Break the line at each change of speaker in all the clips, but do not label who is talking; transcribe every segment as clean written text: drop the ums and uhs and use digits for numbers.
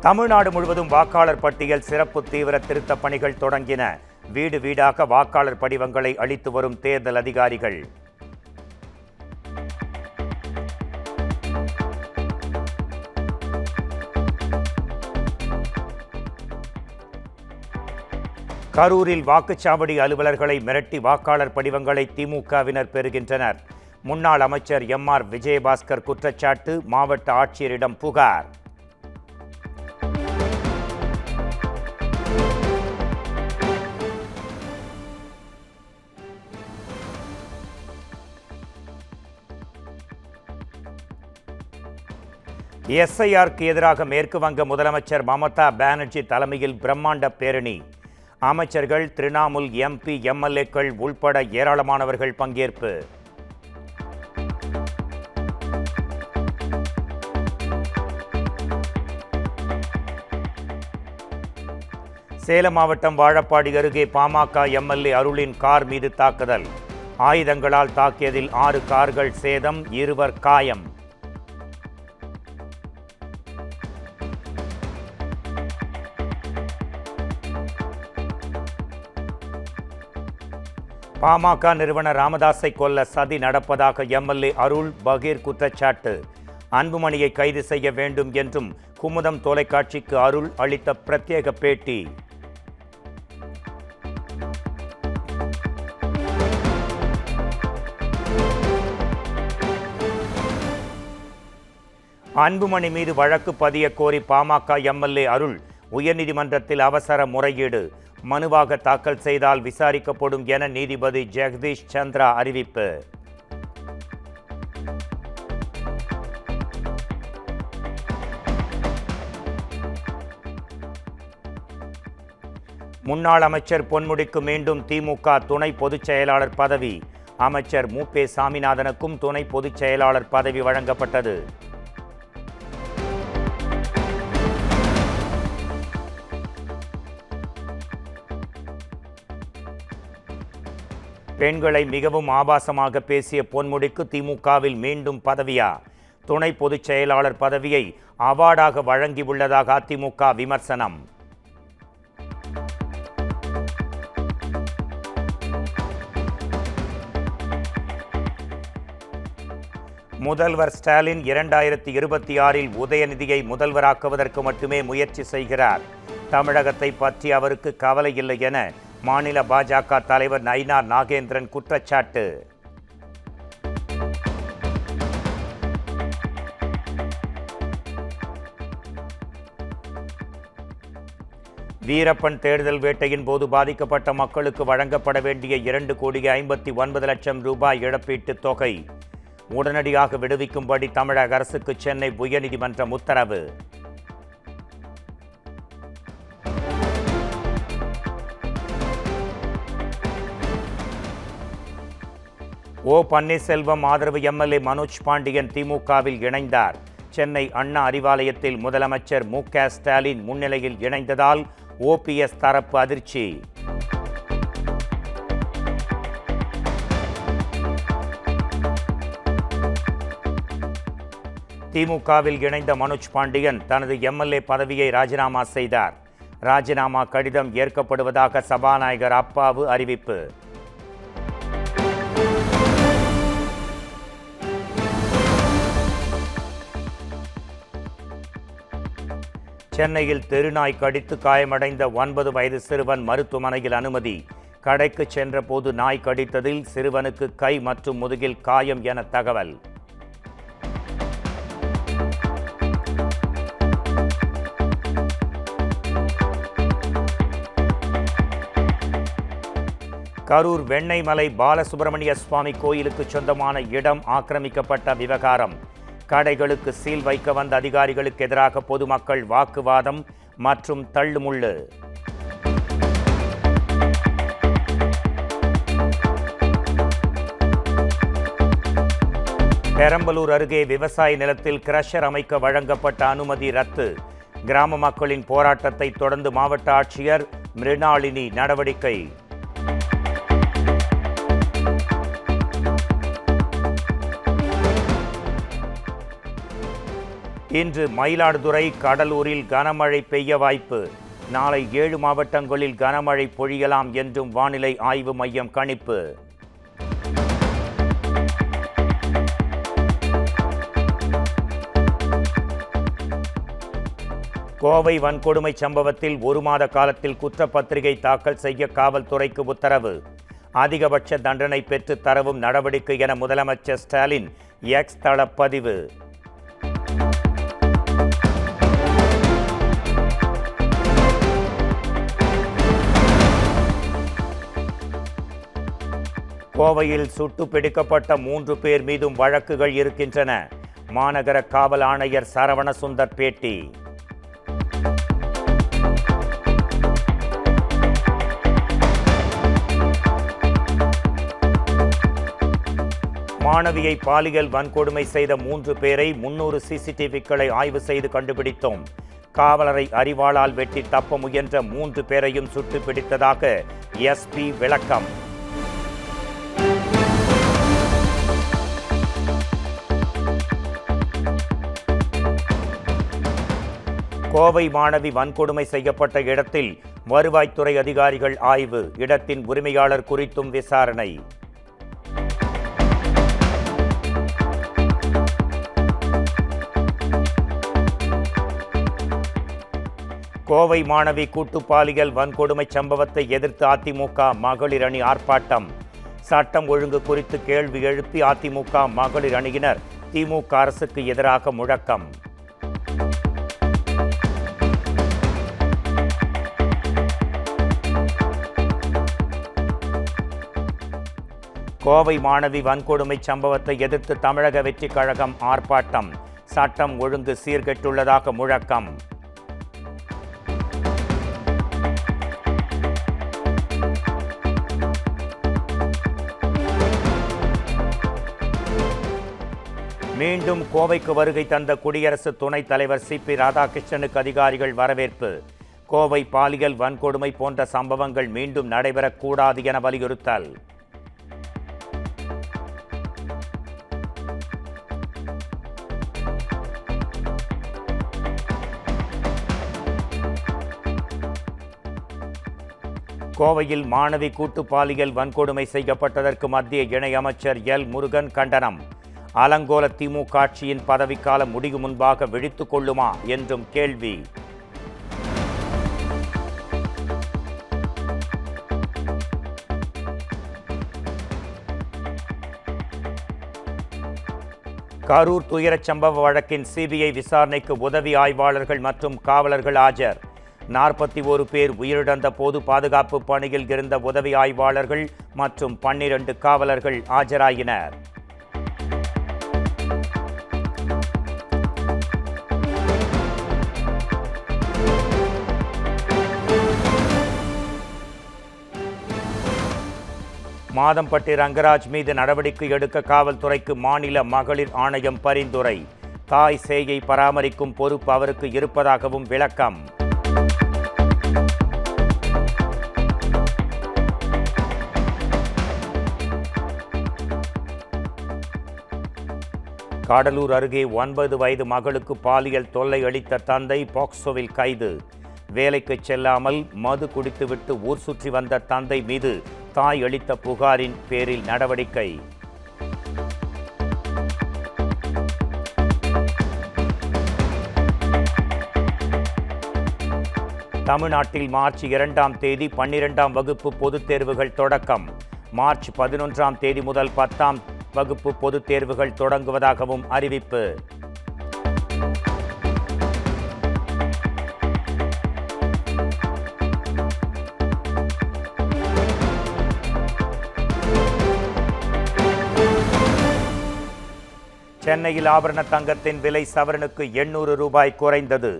தமிழ்நாடு முழுவதும் வாக்காளர் பட்டியல் சிறப்பு தீவிர திருத்தப் பணிகள் தொடங்கின. வீடு வீடாக வாக்காளர் படிவங்களை அளித்து வரும் தேர்தல் அதிகாரிகள். கரூரில் வாக்குச்சாவடி அலுவலர்களை மிரட்டி வாக்காளர் படிவங்களை திமுகவினர் பெறுகின்றனர். முன்னாள் அமைச்சர் எம்.ஆர். விஜயபாஸ்கர் குற்றச்சாட்டு, மாவட்ட ஆட்சியரிடம் புகார். எஸ்ஐஆருக்கு எதிராக மேற்கு வங்க முதலமைச்சர் மமதா பானர்ஜி தலைமையில் பிரம்மாண்ட பேரணி. அமைச்சர்கள், திரிணாமுல் எம்பி, எம்எல்ஏக்கள் உள்பட ஏராளமானவர்கள் பங்கேற்பு. சேலம் மாவட்டம் வாழப்பாடி அருகே பாமக எம்எல்ஏ அருளின் கார் மீது தாக்குதல். ஆயுதங்களால் தாக்கியதில் 6 கார்கள் சேதம், 2 காயம். பாமக நிறுவனர் ராமதாஸை கொல்ல சதி நடப்பதாக எம்எல்ஏ அருள் பகீர் குற்றச்சாட்டு. அன்புமணியை கைது செய்ய வேண்டும் என்றும் குமுதம் தொலைக்காட்சிக்கு அருள் அளித்த பிரத்யேக பேட்டி. அன்புமணி மீது வழக்கு பதிய கோரி பாமக எம்எல்ஏ அருள் உயர்நீதிமன்றத்தில் அவசர முறையீடு. மனுவாக தாக்கல் செய்தால் விசாரிக்கப்படும் என நீதிபதி ஜெகதீஷ் சந்திரா அறிவிப்பு. முன்னாள் அமைச்சர் பொன்முடிக்கு மீண்டும் திமுக துணை பொதுச் செயலாளர் பதவி. அமைச்சர் மு.பே. சாமிநாதனுக்கும் துணை பொதுச் செயலாளர் பதவி வழங்கப்பட்டது. பெண்களை மிகவும் ஆபாசமாக பேசிய பொன்முடிக்கு திமுகவில் மீண்டும் பதவியா? துணை பொதுச் செயலாளர் பதவியை அவார்டாக வழங்கியுள்ளதாக அதிமுக விமர்சனம். முதல்வர் ஸ்டாலின் 2026இல் உதயநிதியை முதல்வராக்குவதற்கு மட்டுமே முயற்சி செய்கிறார். தமிழகத்தை பற்றி அவருக்கு கவலை இல்லை என மாநில பாஜக தலைவர் நயினார் நாகேந்திரன் குற்றச்சாட்டு. வீரப்பன் தேடுதல் வேட்டையின் போது பாதிக்கப்பட்ட மக்களுக்கு வழங்கப்பட வேண்டிய 2,59,00,000 ரூபாய் இழப்பீட்டுத் தொகை உடனடியாக விடுவிக்கும்படி தமிழக அரசுக்கு சென்னை உயர்நீதிமன்றம் உத்தரவு. ஓ. பன்னீர்செல்வம் ஆதரவு எம்எல்ஏ மனோஜ் பாண்டியன் திமுகவில் இணைந்தார். சென்னை அண்ணா அறிவாலயத்தில் முதலமைச்சர் மு.க. ஸ்டாலின் முன்னிலையில் இணைந்ததால் ஓபிஎஸ் தரப்பு அதிர்ச்சி. திமுகவில் இணைந்த மனோஜ் பாண்டியன் தனது எம்எல்ஏ பதவியை ராஜினாமா செய்தார். ராஜினாமா கடிதம் ஏற்கப்படுவதாக சபாநாயகர் அப்பாவு அறிவிப்பு. சென்னையில் தெருநாய் கடித்து காயமடைந்த 9 வயது சிறுவன் மருத்துவமனையில் அனுமதி. கடைக்கு சென்ற போது நாய் கடித்ததில் சிறுவனுக்கு கை மற்றும் முதுகில் காயம் என தகவல். கரூர் வெண்ணெய்மலை பாலசுப்பிரமணிய சுவாமி கோயிலுக்கு சொந்தமான இடம் ஆக்கிரமிக்கப்பட்ட விவகாரம். கடைகளுக்கு சீல் வைக்க வந்த அதிகாரிகளுக்கு எதிராக பொதுமக்கள் வாக்குவாதம் மற்றும் தள்ளுமுள்ளு. பெரம்பலூர் அருகே விவசாய நிலத்தில் கிரஷர் அமைக்க வழங்கப்பட்ட அனுமதி ரத்து. கிராம மக்களின் போராட்டத்தை தொடர்ந்து மாவட்ட ஆட்சியர் மிருணாளினி நடவடிக்கை. இன்று மயிலாடுதுறை, கடலூரில் கனமழை பெய்ய வாய்ப்பு. நாளை 7 மாவட்டங்களில் கனமழை பொழியலாம் என்றும் வானிலை ஆய்வு மையம் கணிப்பு. கோவை வன்கொடுமை சம்பவத்தில் 1 மாத காலத்தில் குற்றப்பத்திரிகை தாக்கல் செய்ய காவல்துறைக்கு உத்தரவு. அதிகபட்ச தண்டனை பெற்று தரவும் நடவடிக்கை என முதலமைச்சர் ஸ்டாலின் எக்ஸ் தள பதிவு. கோவையில் சுட்டு பிடிக்கப்பட்ட 3 பேர் மீதும் வழக்குகள் இருக்கின்றன. மாநகர காவல் ஆணையர் சரவணசுந்தர் பேட்டி. மாணவியை பாலியல் வன்கொடுமை செய்த 3 பேரை 300 சிசிடிவிக்களை ஆய்வு செய்து கண்டுபிடித்தோம். காவலரை அரிவாளால் வெட்டி தப்ப முயன்ற 3 பேரையும் சுட்டு பிடித்ததாக எஸ்பி விளக்கம். கோவை மாணவி வன்கொடுமை செய்யப்பட்ட இடத்தில் வருவாய்த்துறை அதிகாரிகள் ஆய்வு. இடத்தின் உரிமையாளர் குறித்தும் விசாரணை. கோவை மாணவி கூட்டு பாலியல் வன்கொடுமை சம்பவத்தை எதிர்த்து அதிமுக மகளிர் அணி ஆர்ப்பாட்டம். சட்டம் ஒழுங்கு குறித்து கேள்வி எழுப்பி அதிமுக மகளிர் அணியினர் திமுக அரசுக்கு எதிராக முழக்கம். கோவை மாணவி வன்கொடுமை சம்பவத்தை எதிர்த்து தமிழக வெற்றிக் கழகம் ஆர்ப்பாட்டம். சட்டம் ஒழுங்கு சீர்கெட்டுள்ளதாக முழக்கம். மீண்டும் கோவைக்கு வருகை தந்த குடியரசு துணைத் தலைவர் சிபி ராதாகிருஷ்ணனுக்கு அதிகாரிகள் வரவேற்பு. கோவை பாலியல் வன்கொடுமை போன்ற சம்பவங்கள் மீண்டும் நடைபெறக்கூடாது என வலியுறுத்தல். கோவையில் மாணவி கூட்டு பாலியல் வன்கொடுமை செய்யப்பட்டதற்கு மத்திய இணையமைச்சர் எல் முருகன் கண்டனம். அலங்கோல திமுக ஆட்சியின் பதவிக்காலம் முடியும் முன்பாக விழித்துக் கொள்ளுமா என்றும் கேள்வி. கரூர் துயரச் சம்பவ வழக்கின் சிபிஐ விசாரணைக்கு உதவி ஆய்வாளர்கள் மற்றும் காவலர்கள் ஆஜர். 41 பேர் உயிரிழந்த போது பாதுகாப்பு பணியில் இருந்த உதவி ஆய்வாளர்கள் மற்றும் 12 காவலர்கள் ஆஜராயினர். மாதம்பட்டி ரங்கராஜ் மீது நடவடிக்கை எடுக்க காவல்துறைக்கு மாநில மகளிர் ஆணையம் பரிந்துரை. தாய் சேயை பராமரிக்கும் பொறுப்பு அவருக்கு இருப்பதாகவும் விளக்கம். கடலூர் அருகே 9 வயது மகளுக்கு பாலியல் தொல்லை அளித்த தந்தை பாக்சோவில் கைது. வேலைக்கு செல்லாமல் மது குடித்துவிட்டு ஊர் சுற்றி வந்த தந்தை மீது தாய் அளித்த புகாரின் பேரில் நடவடிக்கை. தமிழ்நாட்டில் மார்ச் 2ஆம் தேதி 12ஆம் வகுப்பு பொதுத் தேர்வுகள் தொடக்கம். மார்ச் 11ஆம் தேதி முதல் 10ஆம் வகுப்பு பொதுத் தேர்வுகள் தொடங்குவதாகவும் அறிவிப்பு. சென்னையில் ஆபரண தங்கத்தின் விலை சவரனுக்கு 800 ரூபாய் குறைந்தது.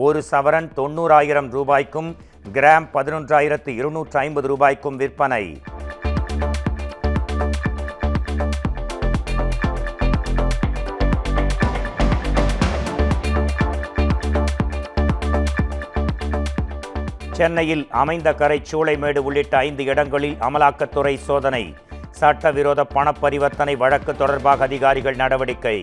ஒரு சவரன் 90,000 ரூபாய்க்கும் கிராம் 11,250 ரூபாய்க்கும் விற்பனை. சென்னையில் அமைந்த கரை, சூளைமேடு உள்ளிட்ட 5 இடங்களில் அமலாக்கத்துறை சோதனை. சட்டவிரோத பண பரிவர்த்தனை வழக்கு தொடர்பாக அதிகாரிகள் நடவடிக்கை.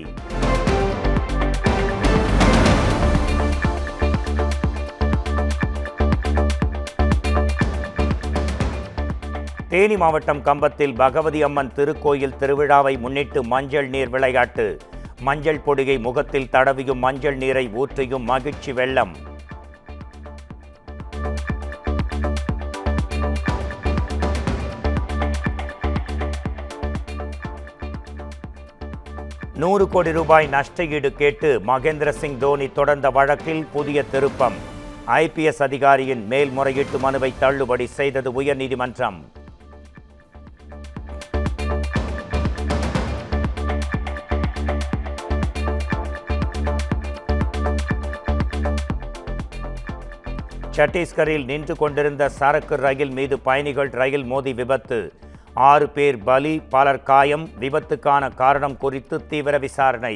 தேனி மாவட்டம் கம்பத்தில் பகவதி அம்மன் திருக்கோயில் திருவிழாவை முன்னிட்டு மஞ்சள் நீர் விளையாட்டு. மஞ்சள் பொடியை முகத்தில் தடவியும் மஞ்சள் நீரை ஊற்றியும் மகிழ்ச்சி வெள்ளம். ₹100 கோடி நஷ்டஈடு கேட்டு மகேந்திர சிங் தோனி தொடர்ந்த வழக்கில் புதிய திருப்பம். IPS அதிகாரியின் மேல்முறையீட்டு மனுவை தள்ளுபடி செய்தது உயர்நீதிமன்றம். சத்தீஸ்கரில் நின்று கொண்டிருந்த சரக்கு ரயில் மீது பயணிகள் ரயில் மோதி விபத்து. 6 பேர் பலி, பலர் காயம். விபத்துக்கான காரணம் குறித்து தீவிர விசாரணை.